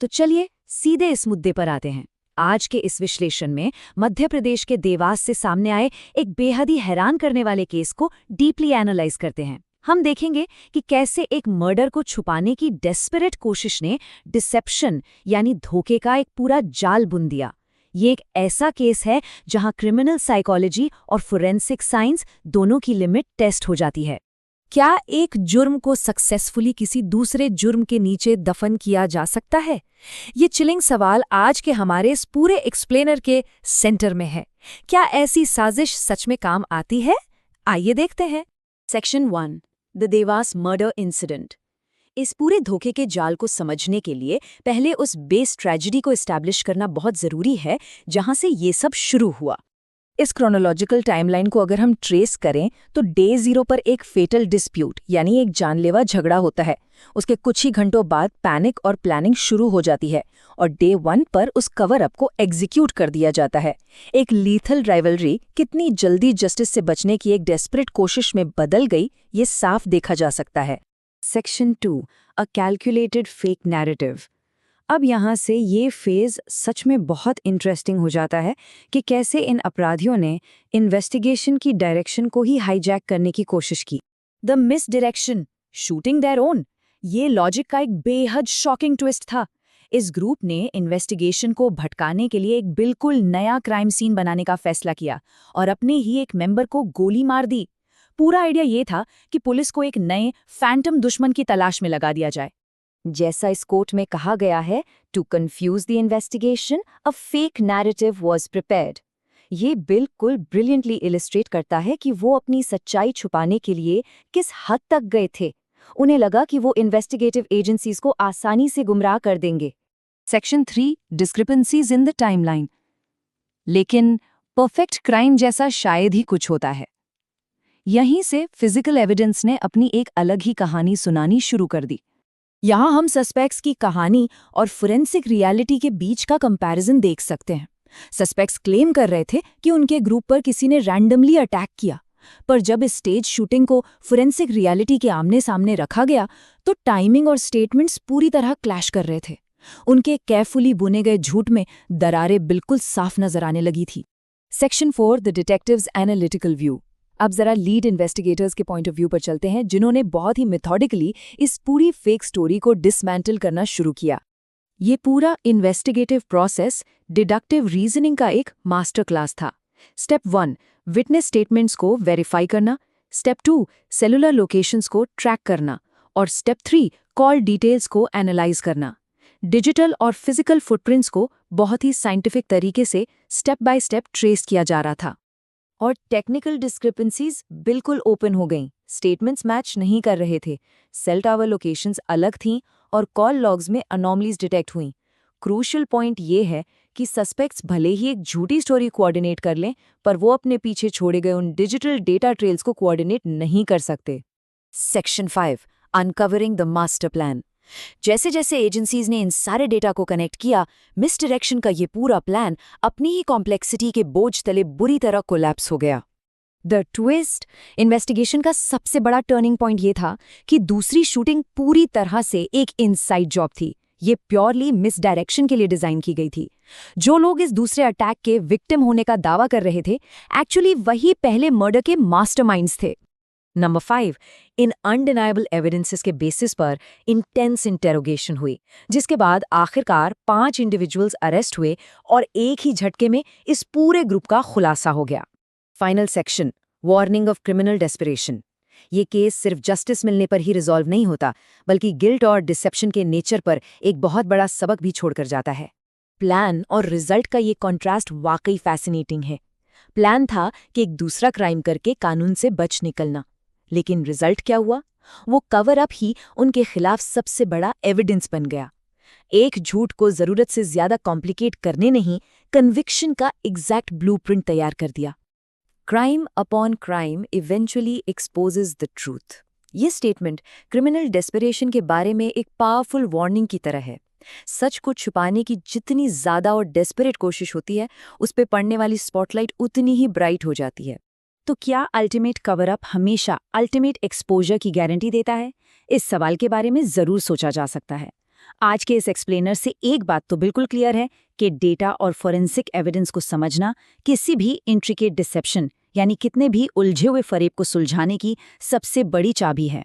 तो चलिए सीधे इस मुद्दे पर आते हैं। आज के इस विश्लेषण में मध्य प्रदेश के देवास से सामने आए एक बेहद ही हैरान करने वाले केस को डीपली एनालाइज करते हैं। हम देखेंगे कि कैसे एक मर्डर को छुपाने की डेस्परेट कोशिश ने डिसेप्शन यानी धोखे का एक पूरा जाल बुन दिया। ये एक ऐसा केस है जहां क्रिमिनल साइकोलॉजी और फोरेंसिक साइंस दोनों की लिमिट टेस्ट हो जाती है। क्या एक जुर्म को सक्सेसफुली किसी दूसरे जुर्म के नीचे दफन किया जा सकता है? ये चिलिंग सवाल आज के हमारे इस पूरे एक्सप्लेनर के सेंटर में है। क्या ऐसी साजिश सच में काम आती है? आइए देखते हैं। Section 1, the Dewas murder incident. इस पूरे धोखे के जाल को समझने के लिए पहले उस बेस ट्रेजेडी को एस्टैब्लिश करना बहुत जरूरी है जहां से ये सब शुरू हुआ। इस क्रोनोलॉजिकल टाइमलाइन को अगर हम ट्रेस करें तो डे 0 पर एक फेटल डिस्प्यूट यानी एक जानलेवा झगड़ा होता है। उसके कुछ ही घंटों बाद पैनिक और प्लानिंग शुरू हो जाती है और डे 1 पर उस कवर अप को एग्जीक्यूट कर दिया जाता है। एक लीथल राइवलरी कितनी जल्दी जस्टिस से बचने की एक डेस्परेट कोशिश में बदल गई, ये साफ देखा जा सकता है। Section 2, a calculated fake narrative. अब यहाँ से ये फेज सच में बहुत इंटरेस्टिंग हो जाता है कि कैसे इन अपराधियों ने इन्वेस्टिगेशन की डायरेक्शन को ही हाईजैक करने की कोशिश की। The miss direction, shooting their own, ये लॉजिक का एक बेहद शॉकिंग ट्विस्ट था। इस ग्रुप ने इन्वेस्टिगेशन को भटकाने के लिए एक बिल्कुल नया क्राइम सीन बनाने का फैसला किया और अपने ही एक मेंबर को गोली मार दी। पूरा आइडिया ये था कि पुलिस को एक नए फैंटम दुश्मन की तलाश में लगा दिया जाए। जैसा इस कोर्ट में कहा गया है, to confuse the investigation a fake narrative was prepared. ये बिल्कुल ब्रिलियंटली इलिस्ट्रेट करता है कि वो अपनी सच्चाई छुपाने के लिए किस हद तक गए थे। उन्हें लगा कि वो इन्वेस्टिगेटिव एजेंसीज को आसानी से गुमराह कर देंगे। Section 3, discrepancies in the timeline. लेकिन परफेक्ट क्राइम जैसा शायद ही कुछ होता है। यहीं से फिजिकल एविडेंस ने अपनी एक अलग ही कहानी सुनानी शुरू कर दी। यहाँ हम सस्पेक्ट्स की कहानी और फोरेंसिक रियलिटी के बीच का कंपैरिजन देख सकते हैं। सस्पेक्ट्स क्लेम कर रहे थे कि उनके ग्रुप पर किसी ने रैंडमली अटैक किया, पर जब इस स्टेज शूटिंग को फोरेंसिक रियलिटी के आमने सामने रखा गया तो टाइमिंग और स्टेटमेंट्स पूरी तरह क्लैश कर रहे थे। उनके केयरफुली बुने गए झूठ में दरारें बिल्कुल साफ नजर आने लगी थी। Section 4, the detectives analytical view. अब जरा लीड इन्वेस्टिगेटर्स के पॉइंट ऑफ व्यू पर चलते हैं, जिन्होंने बहुत ही मेथोडिकली इस पूरी फेक स्टोरी को डिसमेंटल करना शुरू किया। ये पूरा इन्वेस्टिगेटिव प्रोसेस डिडक्टिव रीजनिंग का एक मास्टर क्लास था। स्टेप 1, विटनेस स्टेटमेंट्स को वेरीफाई करना। स्टेप 2, सेलुलर लोकेशंस को ट्रैक करना। और स्टेप 3, कॉल डिटेल्स को एनालाइज करना। डिजिटल और फिजिकल फुटप्रिंट्स को बहुत ही साइंटिफिक तरीके से स्टेप बाय स्टेप ट्रेस किया जा रहा था। और टेक्निकल डिस्क्रिपेंसीज बिल्कुल ओपन हो गईं। स्टेटमेंट्स मैच नहीं कर रहे थे, सेल टावर लोकेशंस अलग थीं और कॉल लॉग्स में अनोमलीज डिटेक्ट हुईं। क्रूशियल पॉइंट ये है कि सस्पेक्ट्स भले ही एक झूठी स्टोरी कोऑर्डिनेट कर लें, पर वो अपने पीछे छोड़े गए उन डिजिटल डेटा ट्रेल्स को कोऑर्डिनेट नहीं कर सकते। Section 5, uncovering the master plan. जैसे जैसे एजेंसीज ने इन सारे डेटा को कनेक्ट किया, मिसडायरेक्शन का ये पूरा प्लान अपनी ही कॉम्प्लेक्सिटी के बोझ तले बुरी तरह कोलैप्स हो गया। द ट्विस्ट, इन्वेस्टिगेशन का सबसे बड़ा टर्निंग पॉइंट ये था कि दूसरी शूटिंग पूरी तरह से एक इनसाइड जॉब थी। ये प्योरली मिसडायरेक्शन के लिए डिजाइन की गई थी। जो लोग इस दूसरे अटैक के विक्टिम होने का दावा कर रहे थे, एक्चुअली वही पहले मर्डर के मास्टरमाइंड्स थे। नंबर 5, इन अनडिनाइबल एविडेंसेस के बेसिस पर इंटेंस इंटेरोगेशन हुई, जिसके बाद आखिरकार 5 इंडिविजुअल्स अरेस्ट हुए और एक ही झटके में इस पूरे ग्रुप का खुलासा हो गया। Final section, warning of criminal desperation. ये केस सिर्फ जस्टिस मिलने पर ही रिजॉल्व नहीं होता, बल्कि गिल्ट और डिसेप्शन के नेचर पर एक बहुत बड़ा सबक भी छोड़कर जाता है। प्लान और रिजल्ट का ये कॉन्ट्रास्ट वाकई फैसिनेटिंग है। प्लान था कि एक दूसरा क्राइम करके कानून से बच निकलना, लेकिन रिजल्ट क्या हुआ? वो कवर अप ही उनके खिलाफ सबसे बड़ा एविडेंस बन गया। एक झूठ को जरूरत से ज्यादा कॉम्प्लिकेट करने ने ही कन्विक्शन का एग्जैक्ट ब्लूप्रिंट तैयार कर दिया। Crime upon crime eventually exposes the truth. ये स्टेटमेंट क्रिमिनल डेस्परेशन के बारे में एक पावरफुल वार्निंग की तरह है। सच को छुपाने की जितनी ज्यादा और डेस्परेट कोशिश होती है, उस पे पड़ने वाली स्पॉटलाइट उतनी ही ब्राइट हो जाती है। तो क्या अल्टीमेट कवर अप हमेशा अल्टीमेट एक्सपोजर की गारंटी देता है? इस सवाल के बारे में जरूर सोचा जा सकता है। आज के इस एक्सप्लेनर से एक बात तो बिल्कुल क्लियर है कि डेटा और फोरेंसिक एविडेंस को समझना किसी भी इंट्रिकेट डिसेप्शन यानी कितने भी उलझे हुए फरेब को सुलझाने की सबसे बड़ी चाबी है।